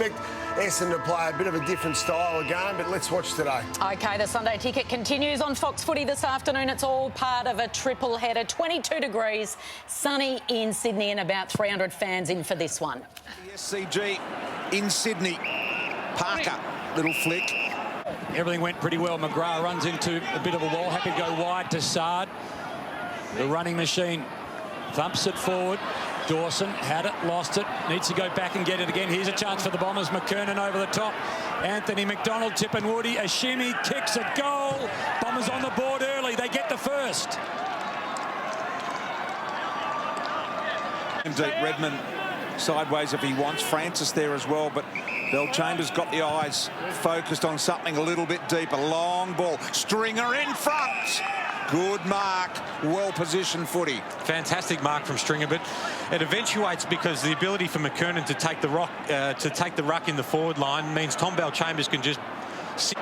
expect Essendon to play a bit of a different style of game, but let's watch today. OK, the Sunday Ticket continues on Fox Footy this afternoon. It's all part of a triple header. 22 degrees, sunny in Sydney, and about 300 fans in for this one. The SCG in Sydney. Parker, little flick. Everything went pretty well. McGrath runs into a bit of a wall. Happy to go wide to Sard. The running machine thumps it forward. Dawson had it, lost it, needs to go back and get it again. Here's a chance for the Bombers. McKernan over the top. Anthony McDonald, Tipungwuti, a shimmy, kicks a goal. Bombers on the board early. They get the first. Deep Redmond sideways if he wants. Francis there as well, but Bell-Chambers got the eyes focused on something a little bit deeper. Long ball. Stringer in front. Good mark, well-positioned footy. Fantastic mark from Stringer, but it eventuates because the ability for McKernan to take the ruck in the forward line means Tom Bell-Chambers can just sit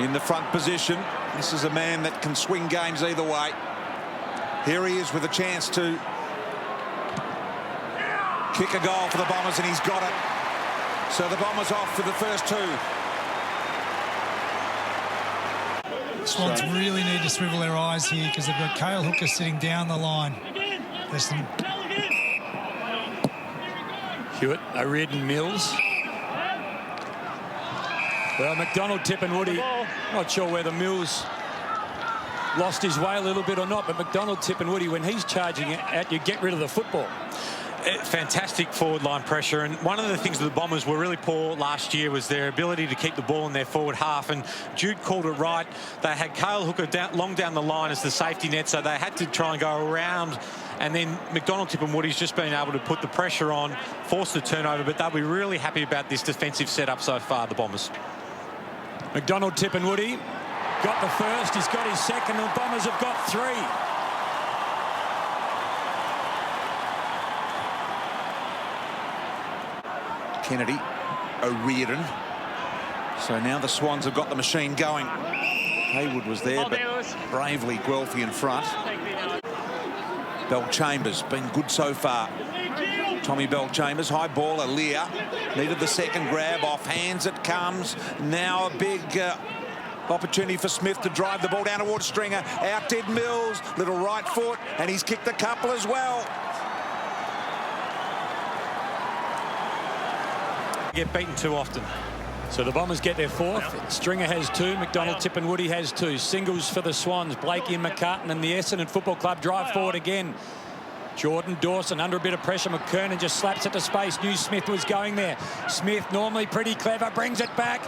in the front position. This is a man that can swing games either way. Here he is with a chance to kick a goal for the Bombers, and he's got it. So the Bombers off for the first two. Swans really need to swivel their eyes here because they've got Cale Hooker sitting down the line. Hewitt, O'Riordan, Mills. Well, McDonald, Tipungwuti, not sure whether Mills lost his way a little bit or not, but McDonald, Tipungwuti, when he's charging at you, get rid of the football. Fantastic forward line pressure, and one of the things that the Bombers were really poor last year was their ability to keep the ball in their forward half, and Jude called it right. They had Cale Hooker long down the line as the safety net, so they had to try and go around, and then McDonald, Tipungwuti's just been able to put the pressure on, force the turnover, but they'll be really happy about this defensive setup so far, the Bombers. McDonald, Tipungwuti got the first, he's got his second, and the Bombers have got three. Kennedy, O'Riordan. So now the Swans have got the machine going. Haywood was there, but bravely Guelphy in front. Bell-Chambers been good so far. Tommy Bell-Chambers, high ball, Lear. Needed the second grab, off hands it comes. Now a big opportunity for Smith to drive the ball down towards Stringer. Out did Mills, little right foot, and he's kicked a couple as well. Get beaten too often. So the Bombers get their fourth. Stringer has two. McDonald, Tipungwuti has two. Singles for the Swans. Blakey and McCartan, and the Essendon Football Club drive forward again. Jordan Dawson under a bit of pressure. McKernan just slaps it to space. Knew Smith was going there. Smith, normally pretty clever, brings it back.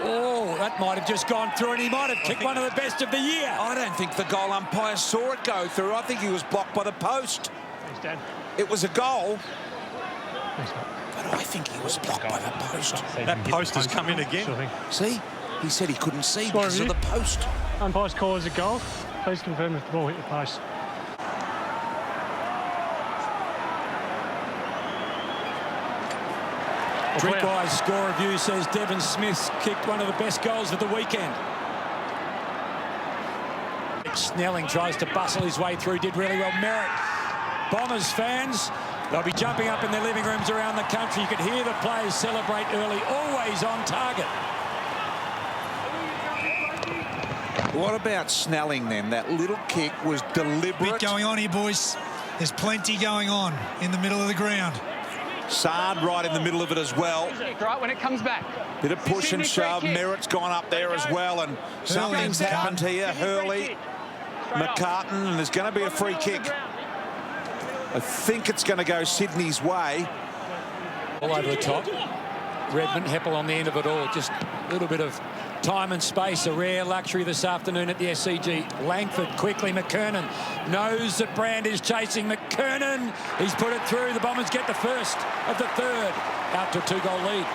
Oh, that might have just gone through, and he might have kicked one of the best of the year. I don't think the goal umpire saw it go through. I think he was blocked by the post. Thanks, Dad. It was a goal. Thanks, mate. But I think he was blocked by the post. That post has come in again. Sure. See? He said he couldn't see because of the post. Umpire's call is a goal. Please confirm if the ball hit the post. Drinkwise's score review says Devon Smith kicked one of the best goals of the weekend. Snelling tries to bustle his way through, did really well. Merritt. Bombers fans, they'll be jumping up in their living rooms around the country. You could hear the players celebrate early, always on target. What about Snelling then? That little kick was deliberate. Bit going on here, boys. There's plenty going on in the middle of the ground. Sard right in the middle of it as well. Right when it comes back. Bit of push and shove. Merritt's gone up there as well, and something's happened here. Hurley, McCartan, and there's going to be a free kick. I think it's going to go Sydney's way. All over the top. Redmond, Heppel on the end of it all. Just a little bit of time and space, a rare luxury this afternoon at the SCG. Langford quickly, McKernan knows that Brand is chasing. McKernan, he's put it through. The Bombers get the first of the third, out to a 2-goal lead.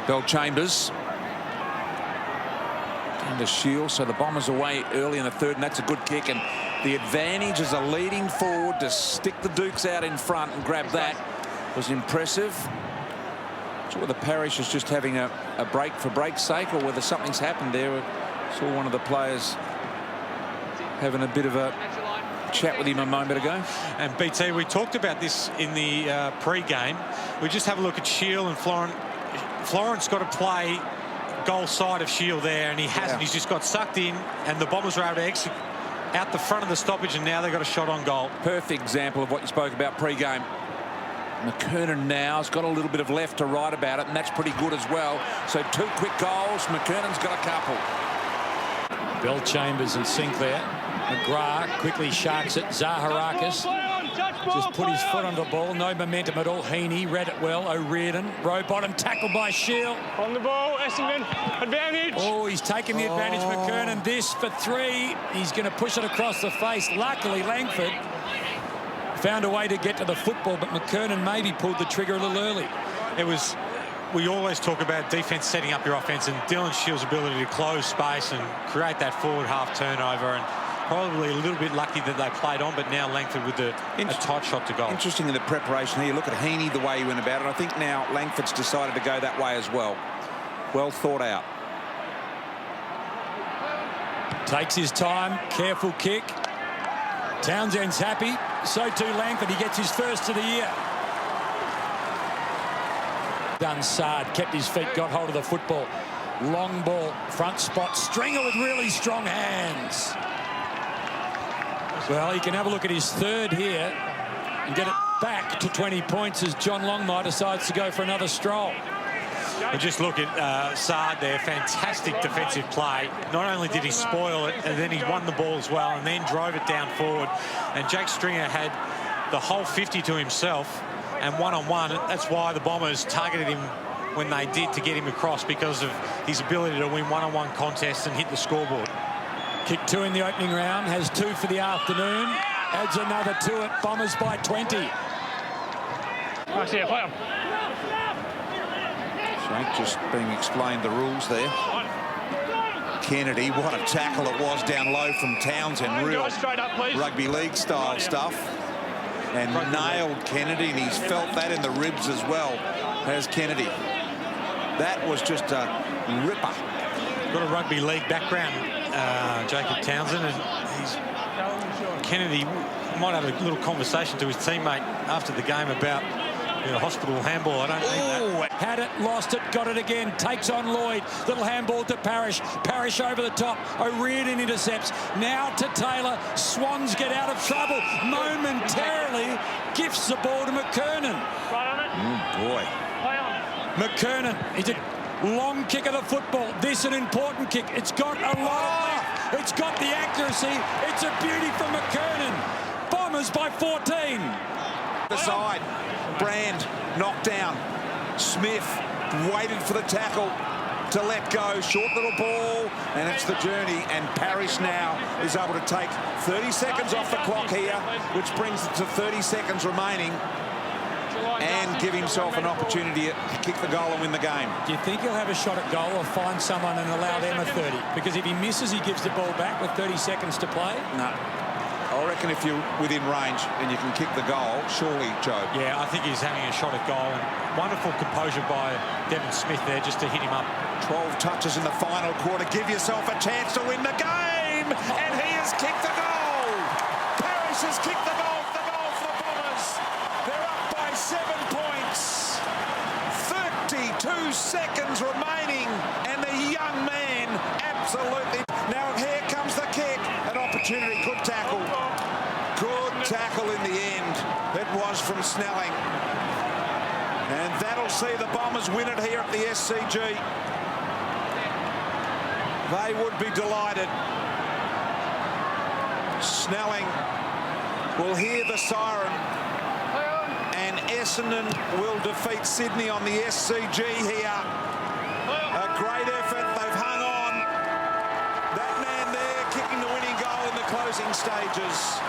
Bell-Chambers into Shield, so the Bombers away early in the third, and that's a good kick, and the advantage as a leading forward to stick the Dukes out in front and grab that was impressive. Not sure whether Parrish is just having a break for break's sake or whether something's happened there. I saw one of the players having a bit of a chat with him a moment ago. And BT, we talked about this in the pre-game. We just have a look at Shield and Florent. Florent's got to play goal side of Shield there, and he hasn't. He's just got sucked in, and the Bombers were able to exit out the front of the stoppage, and now they've got a shot on goal. Perfect example of what you spoke about pre-game. McKernan now has got a little bit of left to right about it, and that's pretty good as well. So 2 quick goals. McKernan's got a couple. Bell Chambers and Sinclair. McGrath quickly sharks it. Zaharakis just put his foot on the ball. No momentum at all. Heaney read it well. O'Riordan. Row bottom tackled by Shield. On the ball, Essendon. Advantage. Oh, he's taken the advantage. McKernan. This for 3. He's going to push it across the face. Luckily, Langford found a way to get to the football, but McKernan maybe pulled the trigger a little early. We always talk about defence setting up your offence, and Dylan Shield's ability to close space and create that forward half turnover, and probably a little bit lucky that they played on, but now Langford with a tight shot to goal. Interesting in the preparation here. Look at Heaney, the way he went about it. I think now Langford's decided to go that way as well. Well thought out. Takes his time. Careful kick. Townsend's happy. So too Langford. He gets his first of the year. Dunsard kept his feet, got hold of the football. Long ball, front spot. Stringer with really strong hands. Well, he can have a look at his third here and get it back to 20 points as John Longmire decides to go for another stroll. Well, just look at Saad there. Fantastic defensive play. Not only did he spoil it, and then he won the ball as well, and then drove it down forward. And Jake Stringer had the whole 50 to himself, and one-on-one. That's why the Bombers targeted him when they did, to get him across, because of his ability to win one-on-one contests and hit the scoreboard. Kick 2 in the opening round, has 2 for the afternoon. Adds another 2 at Bombers by 20. I see it, play him. Shank just being explained the rules there. Kennedy, what a tackle it was down low from Townsend. Real rugby league style stuff. And nailed Kennedy, and he's felt that in the ribs as well, has Kennedy. That was just a ripper. Got a rugby league background, Jacob Townsend, and Kennedy might have a little conversation to his teammate after the game about hospital handball. I don't think that. Had it, lost it, got it again. Takes on Lloyd. Little handball to Parrish. Parrish over the top. O'Riordan intercepts. Now to Taylor. Swans get out of trouble. Momentarily gifts the ball to McKernan. Boy. McKernan. He's a long kick of the football. This an important kick. It's got a lot of length. It's got the accuracy. It's a beauty from McKernan. Bombers by 14. The side. Brand knocked down. Smith waited for the tackle to let go. Short little ball, and it's the journey. And Parrish now is able to take 30 seconds off the clock here, which brings it to 30 seconds remaining, and give himself an opportunity to kick the goal and win the game. Do you think he'll have a shot at goal or find someone and allow them a 30? Because if he misses, he gives the ball back with 30 seconds to play. No. I reckon if you're within range and you can kick the goal, surely, Joe. Yeah, I think he's having a shot at goal. And wonderful composure by Devon Smith there just to hit him up. 12 touches in the final quarter. Give yourself a chance to win the game. And he has kicked the goal. Parrish has kicked the goal for the Bombers. They're up by 7 points. 32 seconds remaining. And the young man absolutely. Now here comes the kick. An opportunity. Good tackle. Good tackle in the end. It was from Snelling. And that'll see the Bombers win it here at the SCG. They would be delighted. Snelling will hear the siren. And Essendon will defeat Sydney on the SCG here. A great effort. They've hung on. That man there kicking the winning goal in the closing stages.